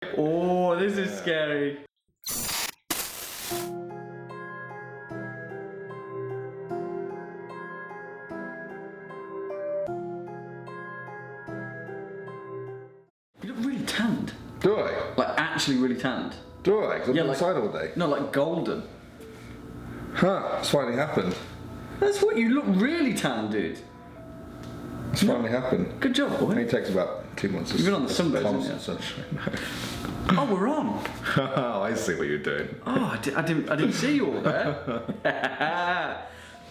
Oh, this is scary. You look really tanned. Do I? Like actually really tanned. Do I? Because I've been like, inside all day. No, like golden. Huh, it's finally happened. That's what you look really tanned, dude. It's finally happened. Good job, boy. It only takes about 2 months. You've been on the sunbeds, constant haven't sunshine. Oh, we're on. Oh, I see what you're doing. Oh, I didn't see you all there.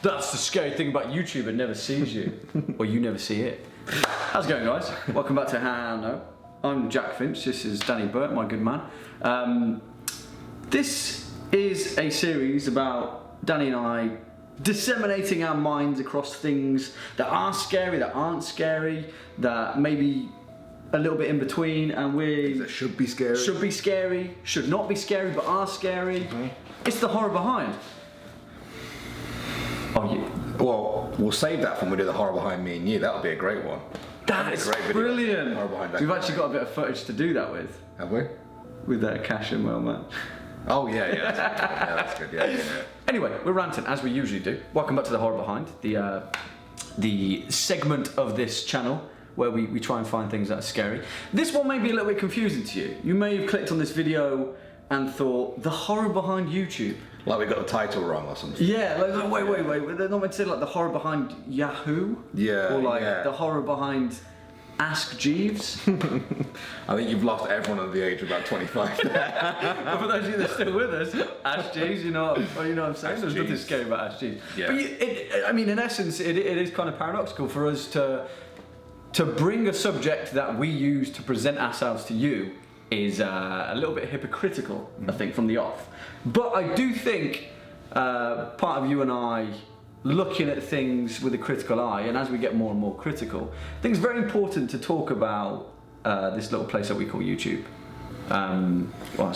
That's the scary thing about YouTube, it never sees you. Or you never see it. How's it going, guys? Welcome back to ohno. I'm Jack Finch, this is Danny Burke, my good man. This is a series about Danny and I disseminating our minds across things that are scary, that aren't scary, that maybe a little bit in between, and that should be scary. Should be scary, should not be scary, but are scary. It's the horror behind. Oh, yeah. Well, we'll save that for when we do the horror behind me and you. That'll be a great one. That's brilliant. Horror behind that We've guy. actually got a bit of footage to do that with. Have we? With Cash and Wellman. Oh yeah, that's good. Yeah. Anyway, we're ranting as we usually do. Welcome back to the horror behind, the segment of this channel where we try and find things that are scary. This one may be a little bit confusing to you. You may have clicked on this video and thought, the horror behind YouTube. Like we got the title wrong or something. Yeah, like, wait. They're not meant to say like the horror behind Yahoo? Yeah. Or like the horror behind Ask Jeeves. I think you've lost everyone under the age of about 25. But for those of you that are still with us, Ask Jeeves, you know what I'm saying? There's nothing scary about Ask Jeeves. Yeah. But I mean, in essence, it is kind of paradoxical for us to bring a subject that we use to present ourselves to you is a little bit hypocritical, I think, from the off. But I do think part of you and I looking at things with a critical eye, and as we get more and more critical, I think it's very important to talk about this little place that we call YouTube. Well,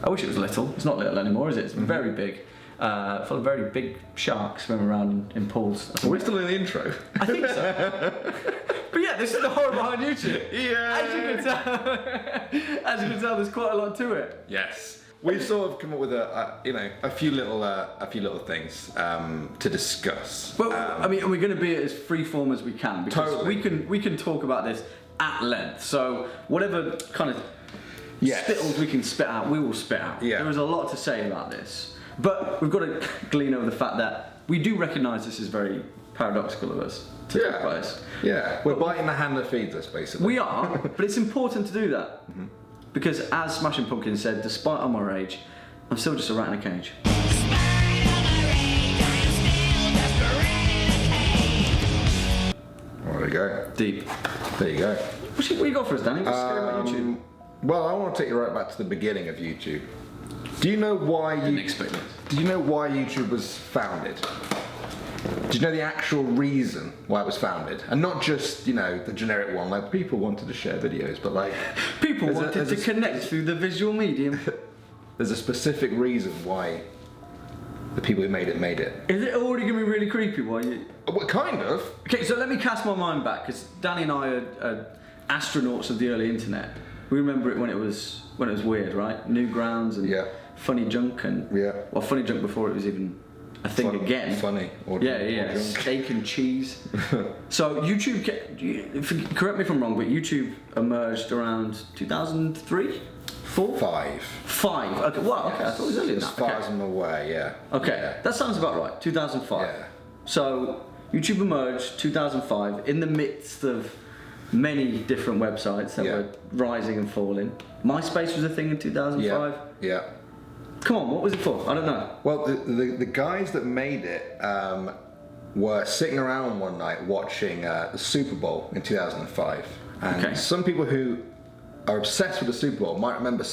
I wish it was little. It's not little anymore, is it? It's very big. Full of very big sharks swimming around in pools. Are we still in the intro? I think so. But yeah, this is the horror behind YouTube. Yeah. As you can tell, there's quite a lot to it. Yes. We've sort of come up with a few little things to discuss. But I mean, we're going to be as freeform as we can because Totally. we can talk about this at length. So whatever kind of spittles we can spit out, we will spit out. Yeah. There is a lot to say about this, but we've got to glean over the fact that we do recognise this is very paradoxical of us to talk about this. Yeah, we're biting the hand that feeds us, basically. We are, but it's important to do that. Because as Smashing Pumpkins said, despite all my rage, I'm still just a rat in a cage. There you go. Deep. There you go. What you got for us, Danny? What's scary about YouTube? Well, I want to take you right back to the beginning of YouTube. Do you know why Didn't expect this. Do you know why YouTube was founded? Do you know the actual reason why it was founded? And not just, the generic one, like people wanted to share videos, but like... People wanted to connect through the visual medium. There's a specific reason why the people who made it. Is it already going to be really creepy? Well, kind of. Okay, so let me cast my mind back, because Danny and I are astronauts of the early internet. We remember it when it was weird, right? Newgrounds and funny junk and... Well, funny junk before it was even... a thing again. Funny. Yeah. Steak and cheese. So YouTube, correct me if I'm wrong, but YouTube emerged around 2003? 4? 5. Okay, well, okay, I thought it was earlier than that. As far as I'm aware, yeah. Okay, that sounds about right, 2005. Yeah. So YouTube emerged 2005 in the midst of many different websites that were rising and falling. MySpace was a thing in 2005. Yeah. Come on, what was it for? I don't know. Well, the guys that made it were sitting around one night watching the Super Bowl in 2005. And some people who are obsessed with the Super Bowl might remember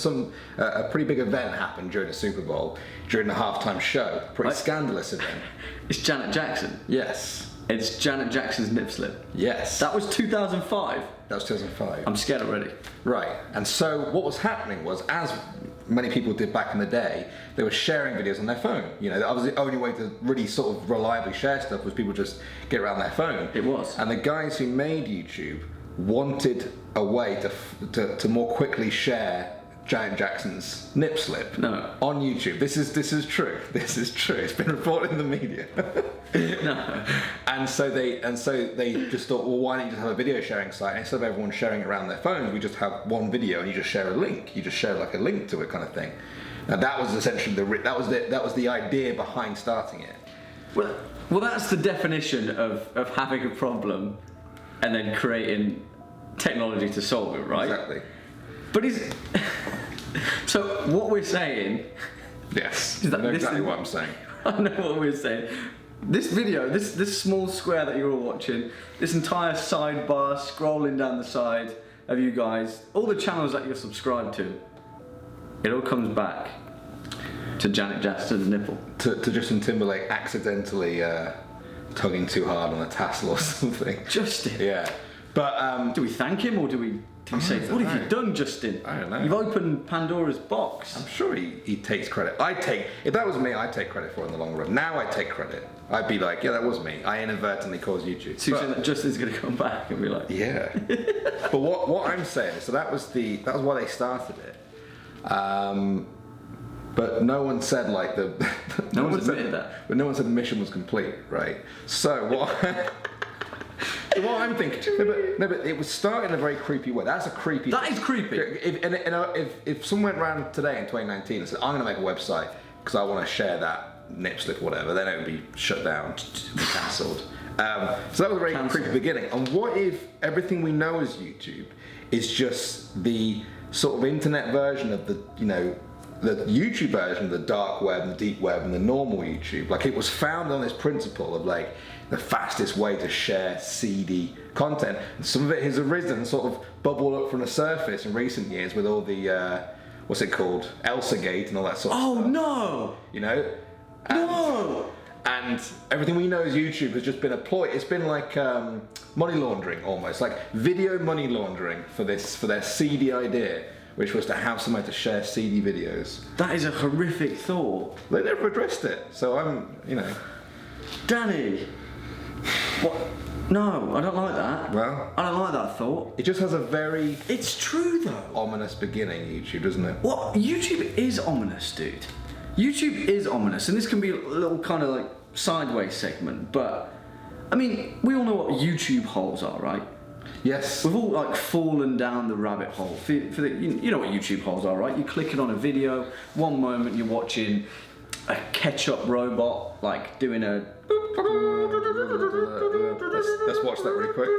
a pretty big event happened during the Super Bowl, during the halftime show. Pretty scandalous event. It's Janet Jackson. Yes. It's Janet Jackson's nip slip. Yes. That was 2005. That was 2005. I'm scared already. Right. And so what was happening was, as many people did back in the day, they were sharing videos on their phone. That was the only way to really sort of reliably share stuff, was people just get around their phone. It was. And the guys who made YouTube wanted a way to more quickly share Janet Jackson's nip slip No. on YouTube. This is true. This is true. It's been reported in the media. No. And so they just thought, well, why don't you just have a video sharing site? And instead of everyone sharing it around their phones, we just have one video and you just share a link. You just share like a link to it, kind of thing. Now that was essentially that was the idea behind starting it. Well, that's the definition of having a problem and then creating technology to solve it, right? Exactly. But so what we're saying? Yes. Is that I know exactly what I'm saying. I know what we're saying. This video, this small square that you're all watching, this entire sidebar scrolling down the side of you guys, all the channels that you're subscribed to, it all comes back to Janet Jackson's nipple. To Justin Timberlake accidentally tugging too hard on a tassel or something. Justin. Yeah. But do we thank him or do we say, what have you done, Justin? I don't know. You've opened Pandora's box. I'm sure he takes credit. If that was me, I'd take credit for it in the long run. Now I'd take credit. I'd be like, yeah, that was me. I inadvertently caused YouTube. So you're saying that Justin's going to come back and be like, yeah. But what I'm saying is, so that was why they started it. But no one said like no one admitted that. But no one said the mission was complete, right? So what? What I'm thinking, no, but it was started in a very creepy way. That's a creepy. That is creepy. If someone went around today in 2019 and said, "I'm going to make a website because I want to share that nip slip or whatever," then it would be shut down, cancelled. So that was a very creepy beginning. And what if everything we know as YouTube is just the sort of internet version of the YouTube version of the dark web and the deep web and the normal YouTube? Like, it was founded on this principle of like the fastest way to share seedy content. And some of it has arisen, sort of bubbled up from the surface in recent years with all the what's it called, Elsagate and all that sort of stuff. Oh no! You know? No! And everything we know as YouTube has just been a ploy. It's been like money laundering almost, like video money laundering for their seedy idea, which was to have somewhere to share seedy videos. That is a horrific thought. They never addressed it, so I'm, Danny! What? No, I don't like that. Well, I don't like that thought. it just has a very It's true though. ominous beginning, YouTube, doesn't it? What? YouTube is ominous, dude. YouTube is ominous, and this can be a little kind of like sideways segment, but I mean, we all know what YouTube holes are, right? Yes. We've all like fallen down the rabbit hole. You know what YouTube holes are, right? You're clicking on a video. One moment you're watching a ketchup robot like doing a. Let's watch that really quick.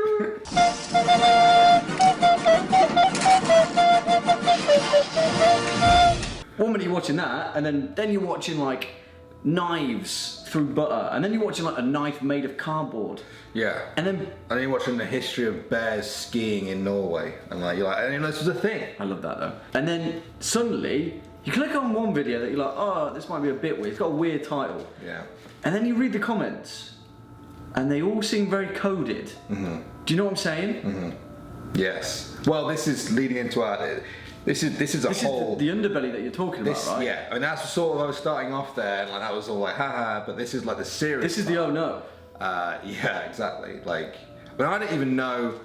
One minute you're watching that, and then you're watching like knives through butter, and then you're watching like a knife made of cardboard. Yeah. And then you're watching the history of bears skiing in Norway, and you're like, this was a thing. I love that though. And then suddenly you click on one video that you're like, oh, this might be a bit weird. It's got a weird title. Yeah. And then you read the comments, and they all seem very coded. Mm-hmm. Do you know what I'm saying? Mm-hmm. Yes. Well, this is leading into our. This is whole. Is the underbelly that you're talking about, right? Yeah, and that's sort of, I was starting off there, and that was all like, haha, but this is like the serious. This is the oh no. Yeah, exactly. Like, but I don't even know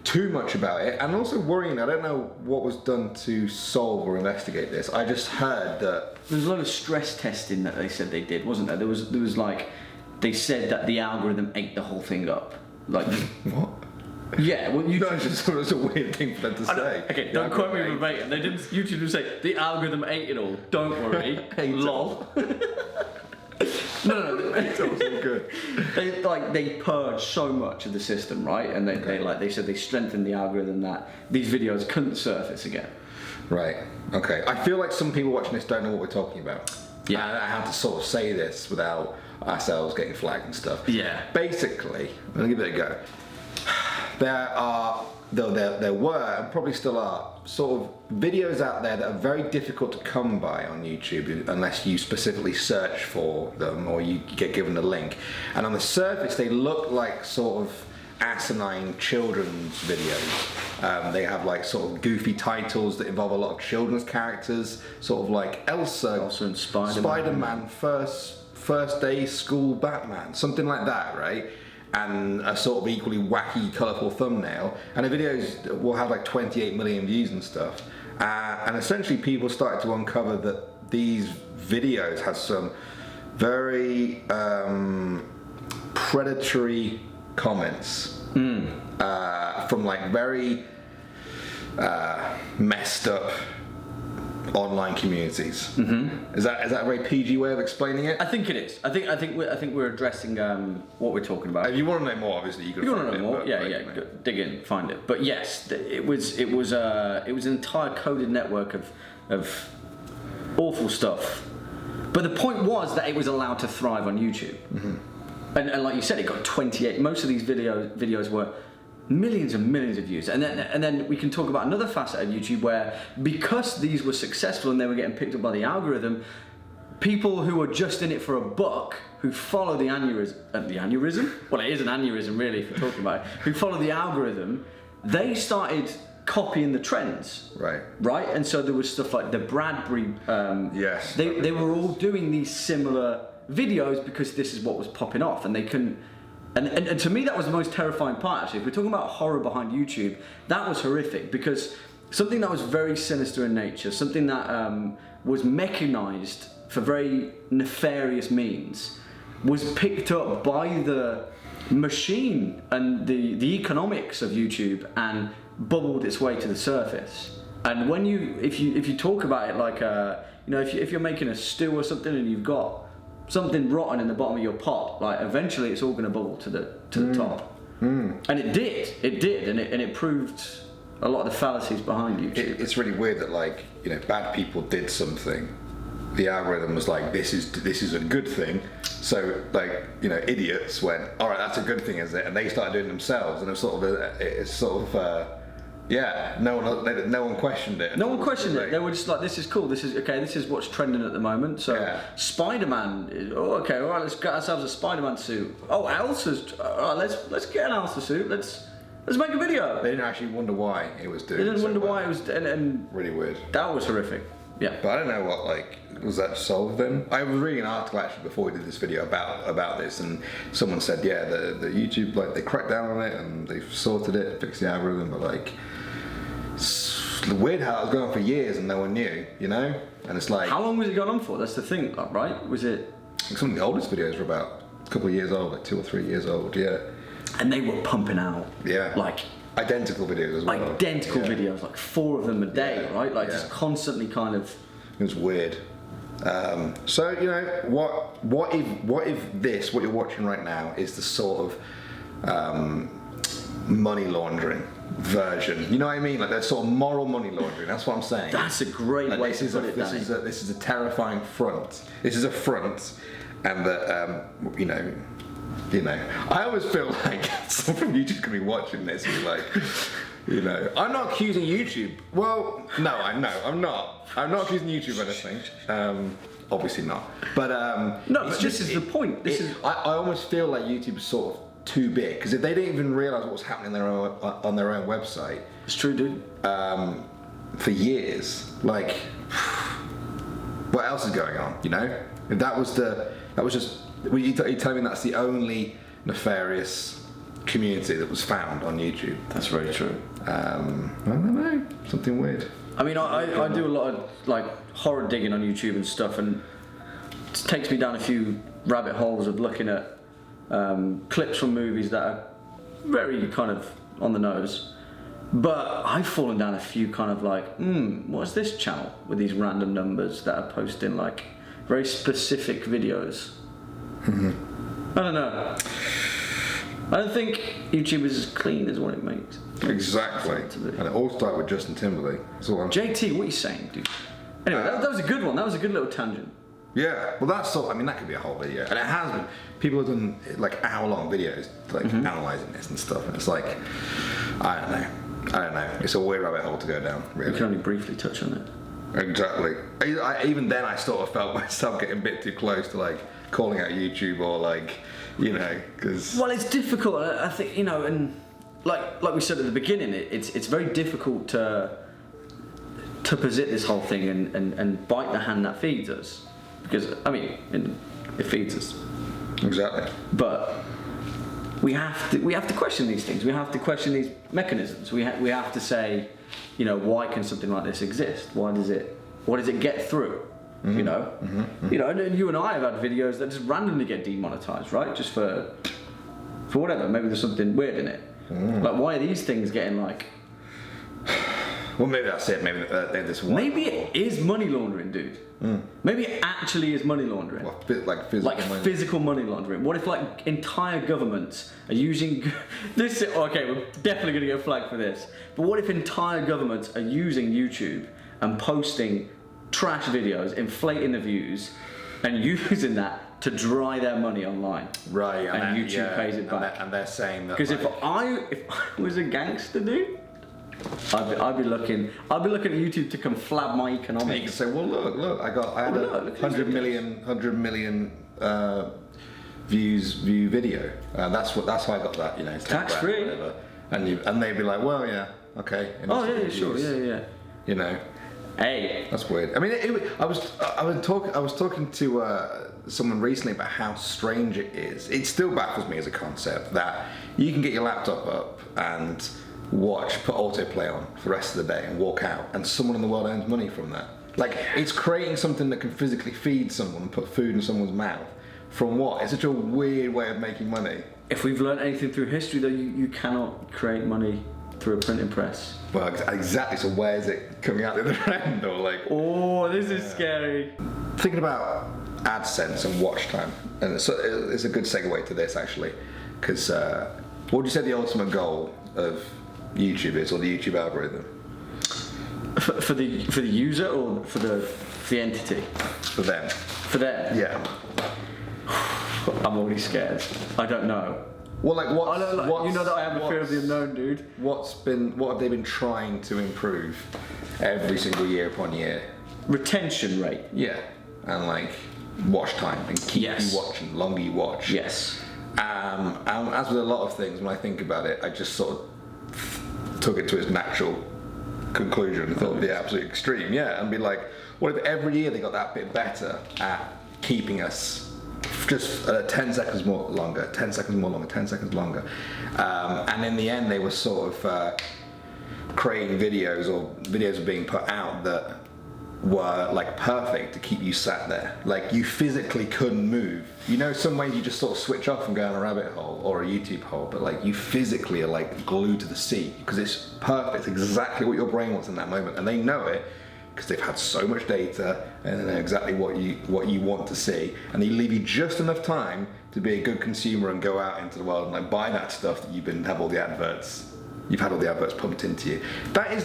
too much about it, and also worrying. I don't know what was done to solve or investigate this. I just heard that there's a lot of stress testing that they said they did, wasn't there? There was like, they said that the algorithm ate the whole thing up. Like what? Yeah, well, YouTube no, just sort of a weird thing for them to say. Okay, don't quote me verbatim. They didn't. YouTube didn't say the algorithm ate it all. Don't worry. Lol. No, it's all good. They purged so much of the system, right? And they said they strengthened the algorithm that these videos couldn't surface again. Right. Okay. I feel like some people watching this don't know what we're talking about. Yeah. And I have to sort of say this without ourselves getting flagged and stuff. Yeah. Basically, I'll give it a go. There were, and probably still are, sort of videos out there that are very difficult to come by on YouTube unless you specifically search for them or you get given a link. And on the surface, they look like sort of asinine children's videos. They have like sort of goofy titles that involve a lot of children's characters, sort of like Elsa and Spider-Man, first day school Batman, something like that, right? And a sort of equally wacky, colourful thumbnail. And the videos will have like 28 million views and stuff. And essentially people started to uncover that these videos had some very predatory comments from like very messed up online communities. Mm-hmm. Is that a very PG way of explaining it? I think it is. I think we're addressing what we're talking about. If you want to know more, obviously you can. You want find to know it, more? but, Yeah, like, yeah. you know. Go, dig in, find it. But yes, it was an entire coded network of awful stuff. But the point was that it was allowed to thrive on YouTube. Mm-hmm. And like you said, it got 28. Most of these videos were millions and millions of views. And then we can talk about another facet of YouTube where, because these were successful and they were getting picked up by the algorithm, people who were just in it for a buck, who follow the aneurysm? Well, it is an aneurysm really, if you're talking about it. Who follow the algorithm, they started copying the trends. Right? And so there was stuff like the Bradbury. Yes. They were all doing these similar videos because this is what was popping off, and they couldn't. And to me, that was the most terrifying part, actually. If we're talking about horror behind YouTube, that was horrific, because something that was very sinister in nature, something that was mechanized for very nefarious means, was picked up by the machine and the economics of YouTube and bubbled its way to the surface. And when if you talk about it like if you're making a stew or something and you've got something rotten in the bottom of your pot, like eventually it's all going to bubble to the top. And it did, and it proved a lot of the fallacies behind YouTube. It's really weird that, like, you know, bad people did something, the algorithm was like, this is a good thing, so, like, you know, idiots went, all right, that's a good thing, is it? And they started doing it themselves, and no one questioned it. No one questioned it. They were just like, this is cool. This is what's trending at the moment. So Spider-Man is, let's get ourselves a Spider-Man suit. Oh, Elsa's, let's get an Elsa suit. Let's make a video. They didn't actually wonder why it was doing. They didn't wonder why it was, and really weird. That was horrific. Yeah. But I don't know what, like, was that solved then? I was reading an article actually before we did this video about this, and someone said, the YouTube, like, they cracked down on it and they've sorted it, fixed the algorithm, but, like, it's weird how it was going on for years and no one knew, you know? And it's like, how long was it going on for? That's the thing, right? Was it? Some of the oldest videos were about a couple of years old, like 2 or 3 years old, yeah. And they were pumping out, like, identical videos as well. Identical videos, like 4 of them a day, right? Like just constantly kind of. It was weird. So, you know, what if this, what you're watching right now, is the sort of money laundering version? You know what I mean? Like, there's sort of moral money laundering. That's what I'm saying. That's a great way to put it. This is a terrifying front. This is a front, and that you know, I always feel like someone from YouTube's gonna be watching this and be like, you know, I'm not accusing YouTube. Well, no, I'm not. I'm not accusing YouTube of anything. Obviously not. But no, but this is the point. I almost feel like YouTube is sort of too big, because if they didn't even realise what was happening on their own website, it's true, dude. For years, like, what else is going on? You know, if that was just. Well, you tell me that's the only nefarious community that was found on YouTube. That's very true. I don't know, something weird. I mean, I do a lot of, like, horror digging on YouTube and stuff, and it takes me down a few rabbit holes of looking at clips from movies that are very kind of on the nose. But I've fallen down a few kind of like, what's this channel with these random numbers that are posting, like, very specific videos. I don't know. I don't think YouTube is as clean as what it makes. Exactly. And it all started with Justin Timberlake. JT, what are you saying, dude? Anyway, that was a good one. That was a good little tangent. Yeah, well, that could be a whole video. And it has been. People have done, like, hour-long videos, like, analysing this and stuff. And it's like, I don't know. It's a weird rabbit hole to go down, really. We can only briefly touch on it. Exactly. Even then, I sort of felt myself getting a bit too close to, like, calling out YouTube, or, like, you know, because. Well, it's difficult. I think, you know, and like we said at the beginning, it's very difficult to posit this whole thing and bite the hand that feeds us, because I mean, it feeds us. Exactly. But we have to question these things. We have to question these mechanisms. We have to say, you know, why can something like this exist? What does it get through? You know, you know, and you and I have had videos that just randomly get demonetized, right? Just for whatever. Maybe there's something weird in it. Like, why are these things getting like? Well, maybe that's it. Maybe this one. Maybe it is money laundering, dude. Maybe it actually is money laundering. What, like physical money laundering. What if like entire governments are using this? Okay, we're definitely gonna get flagged for this. But what if entire governments are using YouTube and posting trash videos, inflating the views, and using that to dry their money online? Right. And YouTube pays it back. And they're saying that. Because if I was a gangster, dude, I'd be looking at YouTube to conflab my economics. You can say, well, look, I had a 100 million view video. That's how I got that, you know, tax free. Whatever. And they'd be like, well, yeah, okay. Oh yeah, sure, yeah. You know. Hey, that's weird. I mean, I was talking to someone recently about how strange it is. It still baffles me as a concept that you can get your laptop up and put autoplay on for the rest of the day and walk out, and someone in the world earns money from that. Like, it's creating something that can physically feed someone and put food in someone's mouth. From what? It's such a weird way of making money. If we've learned anything through history, though, you cannot create money through a printing press. Well, exactly. So where is it coming out the other end? Or like? Oh, this is scary. Thinking about AdSense and watch time, and it's a good segue to this actually, because what would you say the ultimate goal of YouTube is, or the YouTube algorithm? For the user or for the entity? For them. For them? Yeah. I'm already scared. I don't know. Well, like what? You know that I have a fear of the unknown, dude. What have they been trying to improve every single year upon year? Retention rate. Yeah, and like watch time and keep you watching, the longer you watch. Yes. As with a lot of things, when I think about it, I just sort of took it to its natural conclusion and thought it'd be absolute extreme. Yeah, and be like, what if every year they got that bit better at keeping us just 10 seconds more longer, 10 seconds more longer, 10 seconds longer. And in the end, they were sort of creating videos, or videos were being put out that were like perfect to keep you sat there. Like, you physically couldn't move. You know, some ways you just sort of switch off and go down a rabbit hole or a YouTube hole, but like you physically are like glued to the seat because it's perfect, exactly what your brain wants in that moment. And they know it because they've had so much data and they know exactly what you want to see, and they leave you just enough time to be a good consumer and go out into the world and like buy that stuff that you've had all the adverts pumped into you. That's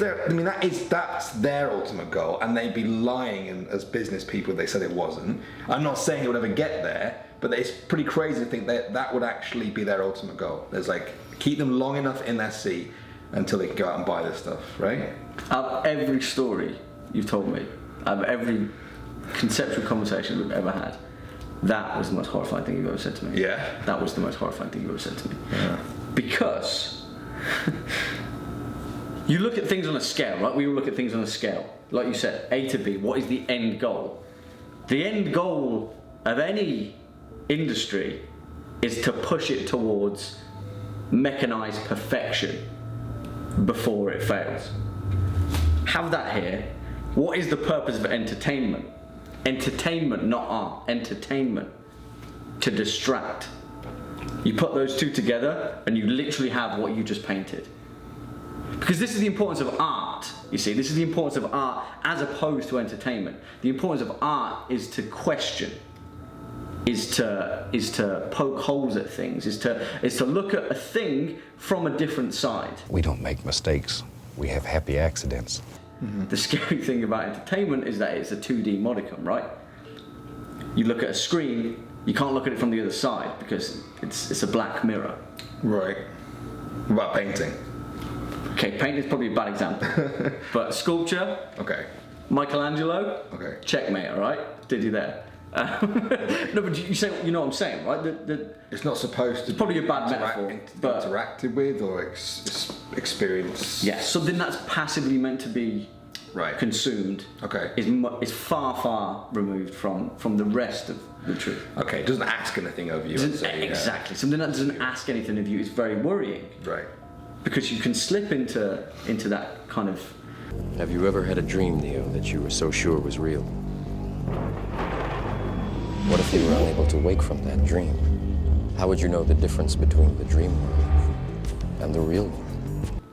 their ultimate goal, and they'd be lying as business people if they said it wasn't. I'm not saying it would ever get there, but it's pretty crazy to think that would actually be their ultimate goal. There's like, keep them long enough in their seat until they can go out and buy this stuff, right? Out of every story you've told me, out of every conceptual conversation we've ever had, that was the most horrifying thing you've ever said to me. Yeah? That was the most horrifying thing you've ever said to me. Yeah. Because you look at things on a scale, right? We all look at things on a scale. Like you said, A to B, what is the end goal? The end goal of any industry is to push it towards mechanized perfection before it fails. Have that here. What is the purpose of entertainment? Entertainment, not art. Entertainment. To distract. You put those two together and you literally have what you just painted. Because this is the importance of art, you see. This is the importance of art as opposed to entertainment. The importance of art is to question, is to poke holes at things, is to look at a thing from a different side. We don't make mistakes. We have happy accidents. Mm-hmm. The scary thing about entertainment is that it's a 2D modicum, right? You look at a screen, you can't look at it from the other side because it's a black mirror. Right. What about painting? Okay, painting is probably a bad example. But sculpture, okay. Michelangelo, okay. Checkmate, all right? Did you there? No, but you know what I'm saying, right? It's not supposed to. It's probably a bad metaphor, but interacted with or experienced. Yeah, something that's passively meant to be consumed is far removed from the rest of the truth. Okay, it doesn't ask anything of you. Exactly. Something that doesn't ask anything of you is very worrying. Right. Because you can slip into that kind of... Have you ever had a dream, Neo, that you were so sure was real? What if you were unable to wake from that dream? How would you know the difference between the dream world and the real world?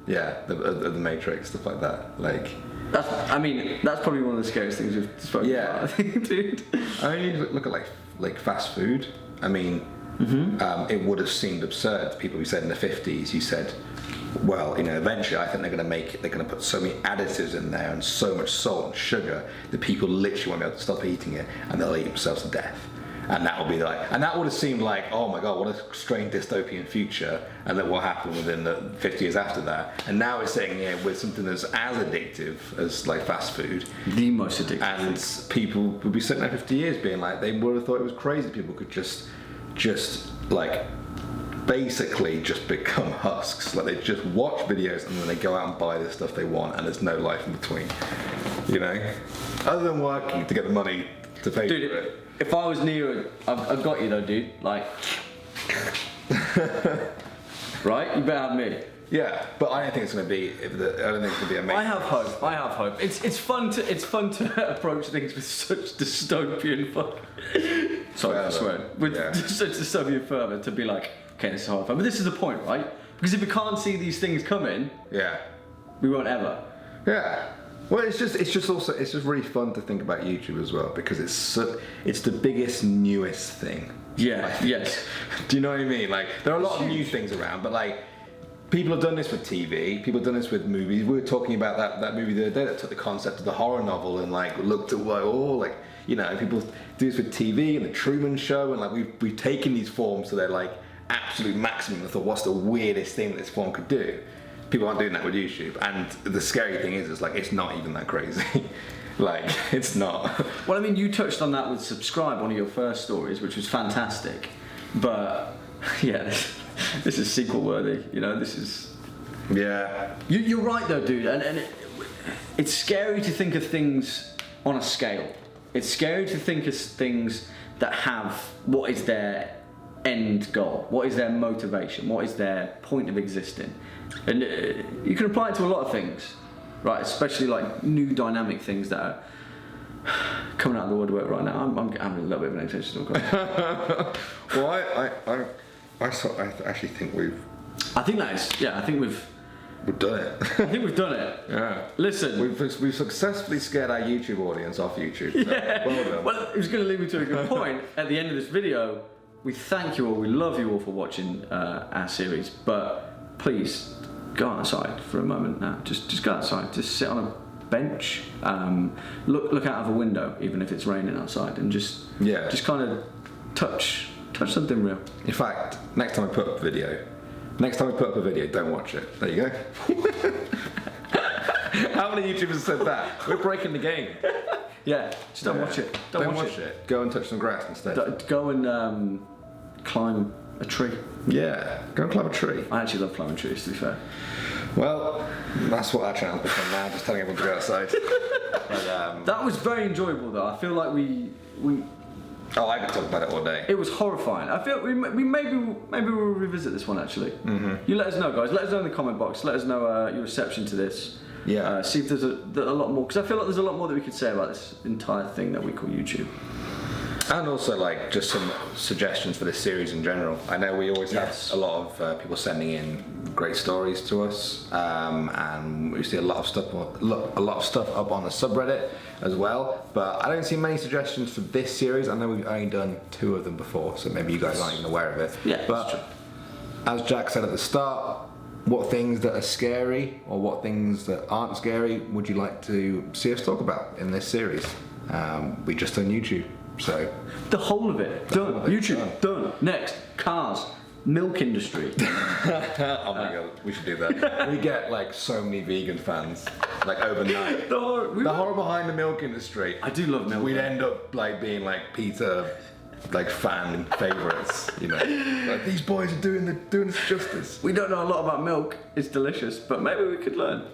Yeah, the Matrix, stuff like that. Like... That's probably one of the scariest things we've spoken about, I think, dude. I mean, you look at like fast food. I mean, it would have seemed absurd to people who said in the 50s, you said, well, eventually I think they're going to put so many additives in there and so much salt and sugar that people literally won't be able to stop eating it and they'll eat themselves to death. And that would be and that would have seemed like, oh my God, what a strange dystopian future, and then what happened within the 50 years after that. And now we're sitting here with something that's as addictive as like fast food. The most addictive. And people would be sitting there 50 years being like, they would have thought it was crazy. People could just like basically just become husks. Like they just watch videos and then they go out and buy the stuff they want, and there's no life in between. Other than working to get the money to pay for it. If I was Neo, I've got you though, dude. Like, right? You better have me. Yeah, but I don't think it's going to be. I don't think it's going to be amazing. I have hope. It's fun to approach things with such dystopian sorry for swearing. With such dystopian fervor to be like, okay, this is how I feel. But this is the point, right? Because if we can't see these things coming, we won't ever. Yeah. Well, it's just really fun to think about YouTube as well, because it's the biggest, newest thing. Yeah. Yes. Do you know what I mean? Like, there are a lot of new things around, but like, people have done this with TV. People have done this with movies. We were talking about that movie the other day that took the concept of the horror novel and like looked at people do this with TV and the Truman Show, and like we've taken these forms to their like absolute maximum and thought, what's the weirdest thing that this form could do? People aren't doing that with YouTube, and the scary thing is like it's not even that crazy. Like, it's not. Well, I mean, you touched on that with Subscribe, one of your first stories, which was fantastic. But yeah, this is sequel worthy. This is. Yeah. You're right though, dude, and it's scary to think of things on a scale. It's scary to think of things that have what is their end goal, what is their motivation, what is their point of existing. And you can apply it to a lot of things, right? Especially like new dynamic things that are coming out of the woodwork right now. I'm having a little bit of an existential crisis. Well, I actually think we've. I think that is. Yeah, I think we've done it. I think we've done it. Yeah. Listen, we've successfully scared our YouTube audience off YouTube. So yeah. Well done. Well, it was going to lead me to a good point. At the end of this video, we thank you all. We love you all for watching our series, but please go outside for a moment now. Just go outside. Just sit on a bench. Look out of a window, even if it's raining outside, and just kind of touch something real. In fact, next time I put up a video, don't watch it. There you go. How many YouTubers said that? We're breaking the game. Yeah, just don't watch it. Don't watch it. Go and touch some grass instead. Go and climb a tree. Yeah, go and climb a tree. I actually love climbing trees, to be fair. Well, that's what our channel's become now, just telling everyone to go outside. But, that was very enjoyable, though. I feel like we. Oh, I could talk about it all day. It was horrifying. I feel we maybe we'll revisit this one actually. Mm-hmm. You let us know, guys. Let us know in the comment box. Let us know your reception to this. Yeah. See if there's a lot more, because I feel like there's a lot more that we could say about this entire thing that we call YouTube. And also, like, just some suggestions for this series in general. I know we always have a lot of people sending in great stories to us, and we see a lot of stuff up on the subreddit as well. But I don't see many suggestions for this series. I know we've only done 2 of them before, so maybe you guys aren't even aware of it. Yeah, but that's true. As Jack said at the start, what things that are scary or what things that aren't scary would you like to see us talk about in this series? We just done YouTube. So the whole of it done. YouTube done. Next, cars, milk industry. Oh my god, we should do that. We get like so many vegan fans, like overnight. The horror behind the milk industry. I do love milk. We'd end up like being like Peter, like fan favourites. You know, like these boys are doing this justice. We don't know a lot about milk. It's delicious, but maybe we could learn.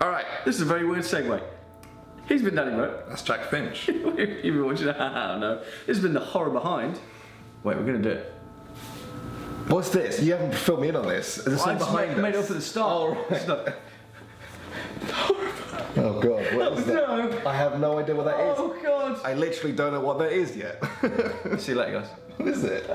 All right, this is a very weird segue. He's been Danny Burke. That's Jack Finch. You've been watching it. No. This has been the horror behind. Wait, we're going to do it. What's this? You haven't filled me in on this. Is this I just made it up at the start. Oh, right. Oh God, what is that? No. I have no idea what that is. Oh God. I literally don't know what that is yet. See you later, guys. What is it?